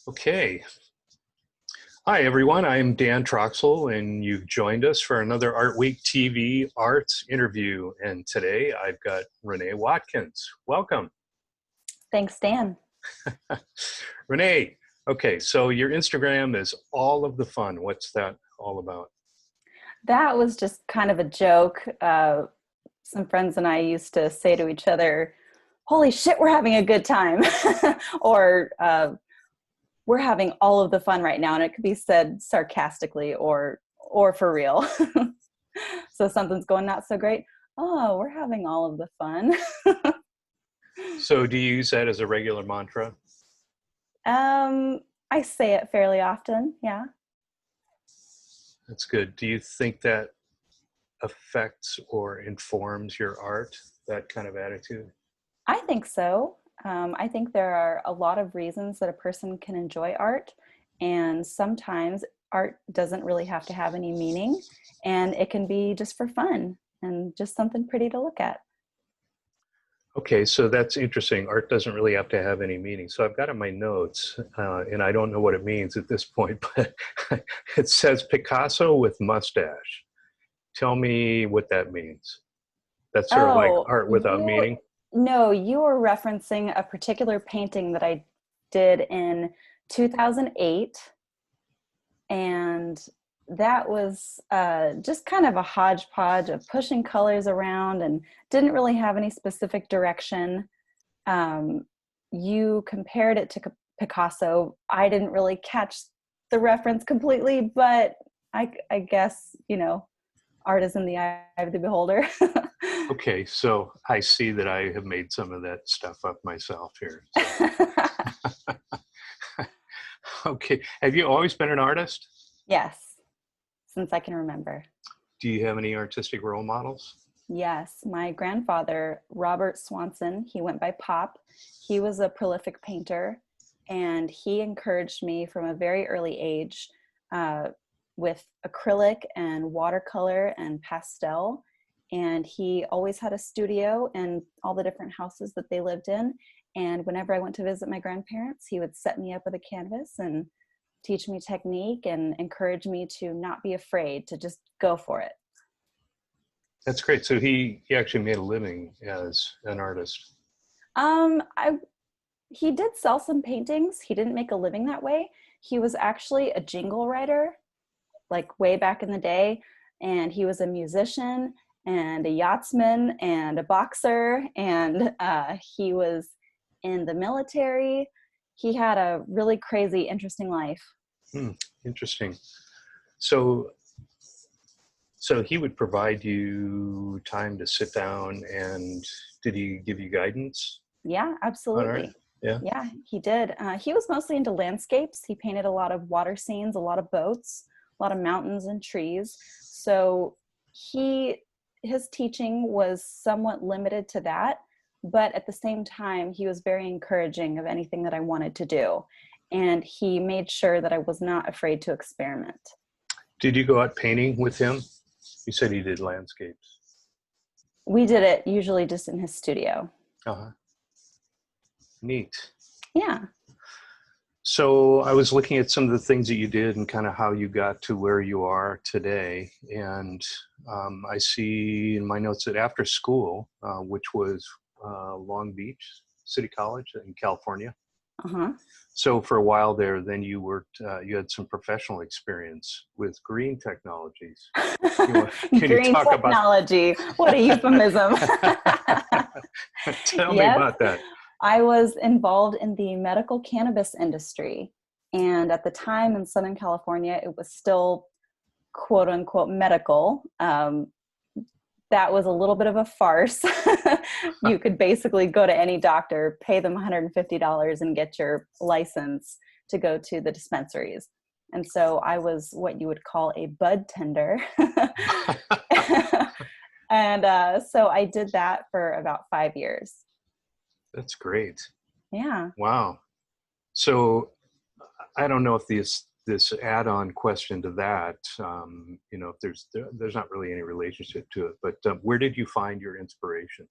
Okay. Hi, everyone. I'm Dan Troxell, and you've joined us for another ArtWeek TV Arts interview. And today I've got Reneé Watkins. Welcome. Thanks, Dan. Reneé, okay, so your Instagram is all of the fun. What's that all about? That was just kind of a joke. Some friends and I used to say to each other, "Holy shit, we're having a good time," or "We're having all of the fun right now," and it could be said sarcastically or for real. So something's going not so great. Oh, we're having all of the fun. So do you use that as a regular mantra? I say it fairly often. Yeah. That's good. Do you think that affects or informs your art, that kind of attitude? I think so. I think there are a lot of reasons that a person can enjoy art, and sometimes art doesn't really have to have any meaning, and it can be just for fun and just something pretty to look at. Okay, so that's interesting. Art doesn't really have to have any meaning. So I've got in my notes, and I don't know what it means at this point, but it says Picasso with mustache. Tell me what that means. That's sort of like Oh, art without meaning. no, you were referencing a particular painting that I did in 2008. And that was just kind of a hodgepodge of pushing colors around and didn't really have any specific direction. You compared it to Picasso. I didn't really catch the reference completely, but I guess, art is in the eye of the beholder. Okay, so I see that I have made some of that stuff up myself here. So. Okay, have you always been an artist? Yes, since I can remember. Do you have any artistic role models? Yes, my grandfather, Robert Swanson, he went by Pop. He was a prolific painter, and he encouraged me from a very early age with acrylic and watercolor and pastel. And he always had a studio in all the different houses that they lived in. And whenever I went to visit my grandparents, he would set me up with a canvas and teach me technique and encourage me to not be afraid, to just go for it. That's great. So he actually made a living as an artist. I He did sell some paintings. He didn't make a living that way. He was actually a jingle writer, like way back in the day, and he was a musician and a yachtsman and a boxer, and he was in the military. He had a really crazy, interesting life. Interesting. So he would provide you time to sit down, and did he give you guidance? Yeah, absolutely. Yeah. Yeah, he did. He was mostly into landscapes. He painted a lot of water scenes, a lot of boats, a lot of mountains and trees. So his teaching was somewhat limited to that, but at the same time, he was very encouraging of anything that I wanted to do. And he made sure that I was not afraid to experiment. Did you go out painting with him? You said he did landscapes. We did it usually just in his studio. Uh-huh. Neat. Yeah. So I was looking at some of the things that you did and kind of how you got to where you are today. And I see in my notes that after school, which was Long Beach City College in California. Uh-huh. So for a while there, then you worked, you had some professional experience with green technologies. Can Green you talk technology. What a euphemism. Tell me about that. I was involved in the medical cannabis industry. And at the time in Southern California, it was still quote unquote medical. That was a little bit of a farce. You could basically go to any doctor, pay them $150 and get your license to go to the dispensaries. And so I was what you would call a bud tender. And so I did that for about 5 years. That's great. Yeah. Wow. So I don't know if this add-on question to that, if there's not really any relationship to it, but where did you find your inspiration?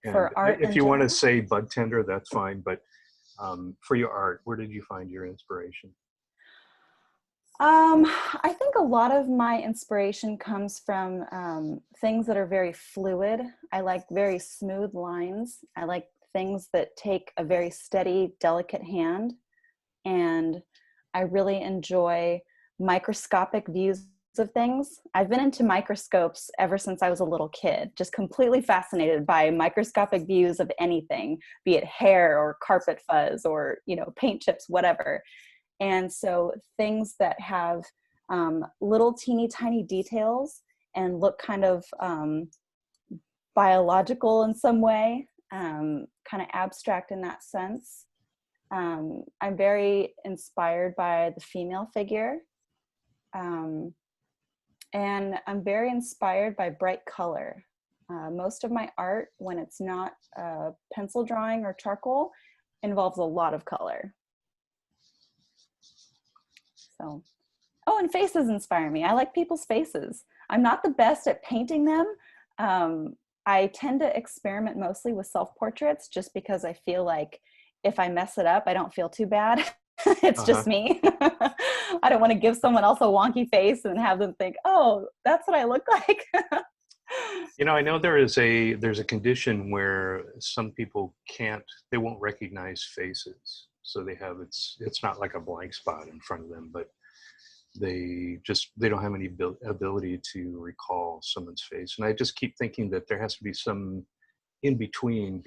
And for art, if you want to say bud tender, that's fine. But For your art, where did you find your inspiration? I think a lot of my inspiration comes from things that are very fluid. I like very smooth lines. I like things that take a very steady, delicate hand. And I really enjoy microscopic views of things. I've been into microscopes ever since I was a little kid, just completely fascinated by microscopic views of anything, be it hair or carpet fuzz or, paint chips, whatever. And so things that have little teeny tiny details and look kind of biological in some way, kind of abstract in that sense. I'm very inspired by the female figure. And I'm very inspired by bright color. Most of my art, when it's not pencil drawing or charcoal, involves a lot of color. So, oh, and faces inspire me. I like people's faces. I'm not the best at painting them. I tend to experiment mostly with self-portraits just because I feel like if I mess it up, I don't feel too bad. It's just me. I don't want to give someone else a wonky face and have them think, oh, that's what I look like. I know there's a condition where some people they won't recognize faces. So it's not like a blank spot in front of them, but they don't have any ability to recall someone's face. And I just keep thinking that there has to be some in between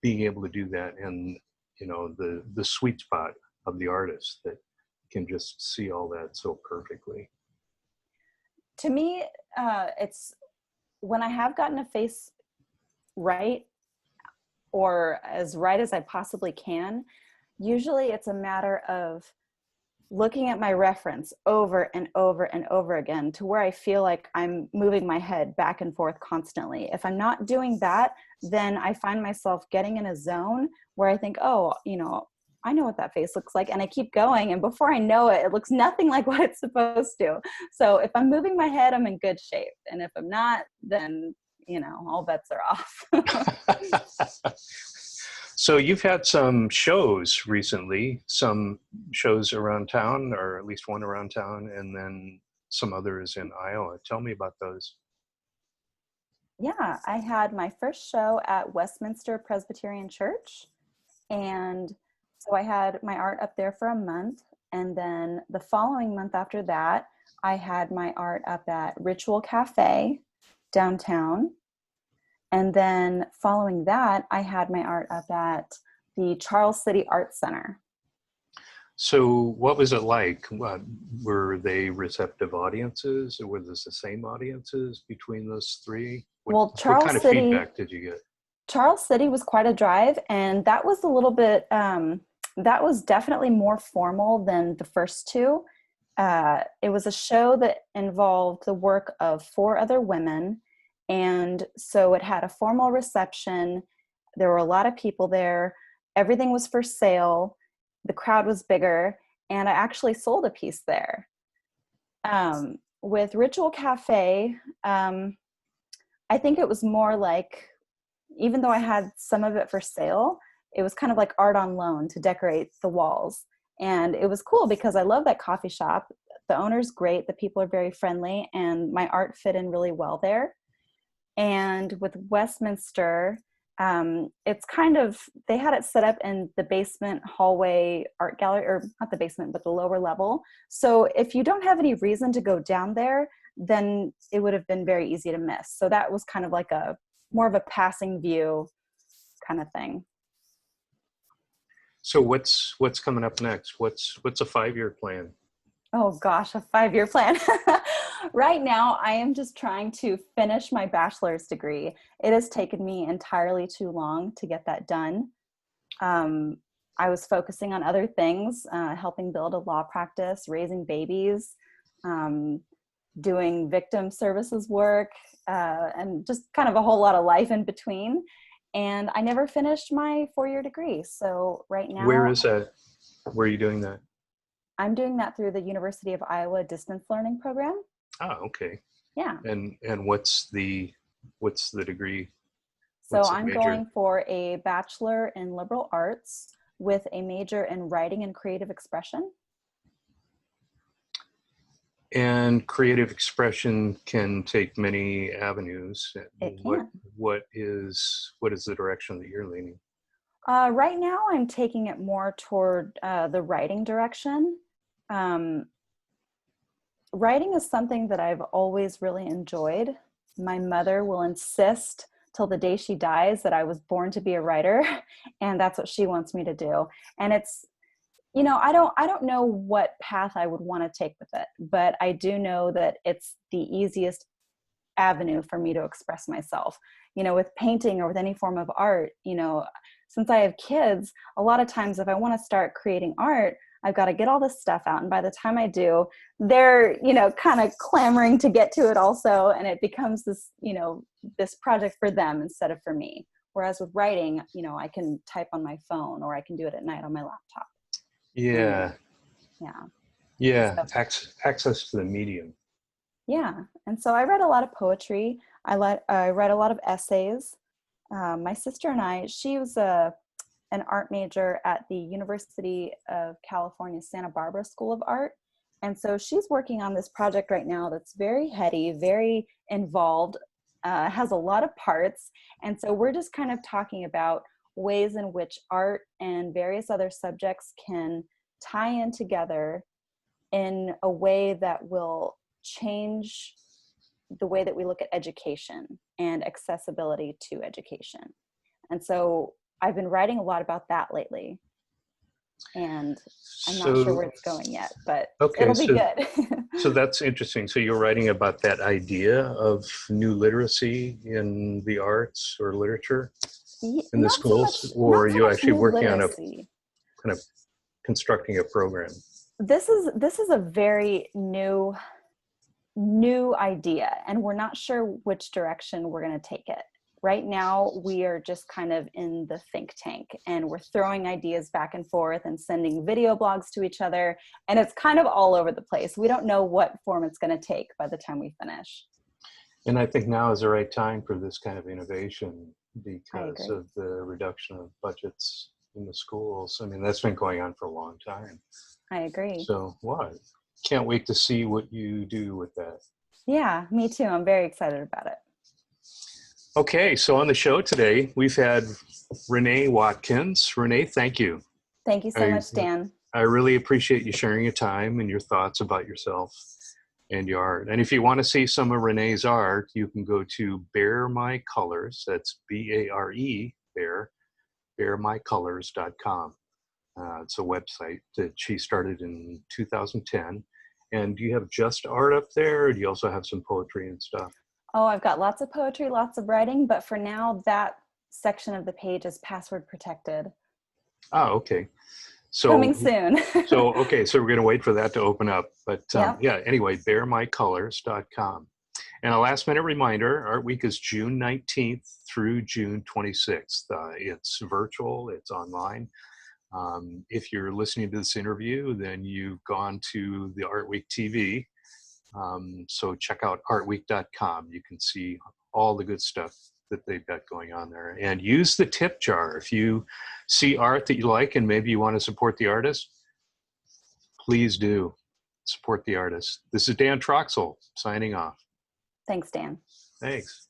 being able to do that and the sweet spot of the artist that can just see all that so perfectly. To me, it's when I have gotten a face right, or as right as I possibly can, usually it's a matter of looking at my reference over and over and over again to where I feel like I'm moving my head back and forth constantly. If I'm not doing that, then I find myself getting in a zone where I think, oh, I know what that face looks like. And I keep going. And before I know it, it looks nothing like what it's supposed to. So if I'm moving my head, I'm in good shape. And if I'm not, then, all bets are off. So you've had some shows recently, some shows around town, or at least one around town, and then some others in Iowa. Tell me about those. Yeah, I had my first show at Westminster Presbyterian Church. And so I had my art up there for a month. And then the following month after that, I had my art up at Ritual Cafe downtown. And then following that, I had my art up at the Charles City Art Center. So what was it like? Were they receptive audiences, or were this the same audiences between those three? Well, What kind of feedback did you get? Charles City was quite a drive, and that was a little bit, that was definitely more formal than the first two. It was a show that involved the work of 4 other women. And so it had a formal reception. There were a lot of people there. Everything was for sale. The crowd was bigger. And I actually sold a piece there. With Ritual Cafe, I think it was more like, even though I had some of it for sale, it was kind of like art on loan to decorate the walls. And it was cool because I love that coffee shop. The owner's great. The people are very friendly. And my art fit in really well there. And with Westminster, it's kind of, they had it set up in the basement hallway art gallery, or not the basement, but the lower level. So if you don't have any reason to go down there, then it would have been very easy to miss. So that was kind of like more of a passing view kind of thing. So what's coming up next? What's a 5-year plan? Oh gosh, a 5-year plan. Right now, I am just trying to finish my bachelor's degree. It has taken me entirely too long to get that done. I was focusing on other things, helping build a law practice, raising babies, doing victim services work, and just kind of a whole lot of life in between. And I never finished my 4-year degree. So right now— Where is that? Where are you doing that? I'm doing that through the University of Iowa distance learning program. Oh, okay. Yeah. And what's the degree? So What's the I'm major? going for a bachelor in liberal arts with a major in writing and creative expression. And creative expression can take many avenues. It What can. what is the direction that you're leaning? Right now, I'm taking it more toward the writing direction. Um, Writing is something that I've always really enjoyed. My mother will insist till the day she dies that I was born to be a writer, and that's what she wants me to do. And it's, I don't know what path I would want to take with it, but I do know that it's the easiest avenue for me to express myself. With painting or with any form of art, since I have kids, a lot of times if I want to start creating art, I've got to get all this stuff out. And by the time I do, they're, kind of clamoring to get to it also. And it becomes this, this project for them instead of for me. Whereas with writing, I can type on my phone or I can do it at night on my laptop. Yeah, And yeah. yeah, So, access to the medium. yeah. And so I read a lot of poetry. I read a lot of essays. My sister and I, she was an art major at the University of California, Santa Barbara School of Art. And so she's working on this project right now that's very heady, very involved, has a lot of parts. And so we're just kind of talking about ways in which art and various other subjects can tie in together in a way that will change the way that we look at education and accessibility to education. And so I've been writing a lot about that lately, and I'm not sure So, where it's going yet, but okay, it'll be so good. so that's interesting. So you're writing about that idea of new literacy in the arts or literature in the schools, or are Not so you much actually new working on a literacy. kind of constructing a program? This is a very new idea, and we're not sure which direction we're going to take it. Right now, we are just kind of in the think tank, and we're throwing ideas back and forth and sending video blogs to each other, and it's kind of all over the place. We don't know what form it's going to take by the time we finish. And I think now is the right time for this kind of innovation I because agree. of the reduction of budgets in the schools. I mean, that's been going on for a long time. I agree. So, what? Can't wait to see what you do with that. Yeah, me too. I'm very excited about it. Okay, so on the show today, we've had Reneé Watkins. Reneé, thank you. Thank you so I, much, Dan. I really appreciate you sharing your time and your thoughts about yourself and your art. And if you want to see some of Renee's art, you can go to Bare My Colors. That's B-A-R-E, Bare, baremycolors.com. It's a website that she started in 2010. And do you have just art up there, or do you also have some poetry and stuff? Oh, I've got lots of poetry, lots of writing, but for now, that section of the page is password protected. Oh, okay. Coming So, soon. so we're going to wait for that to open up. But Yep. yeah, anyway, baremycolors.com. And a last minute reminder, Art Week is June 19th through June 26th. It's virtual, it's online. If you're listening to this interview, then you've gone to the ArtWeek TV. So check out artweek.com. You can see all the good stuff that they've got going on there. And use the tip jar. If you see art that you like and maybe you want to support the artist, please do support the artist. This is Dan Troxell signing off. Thanks, Dan. Thanks.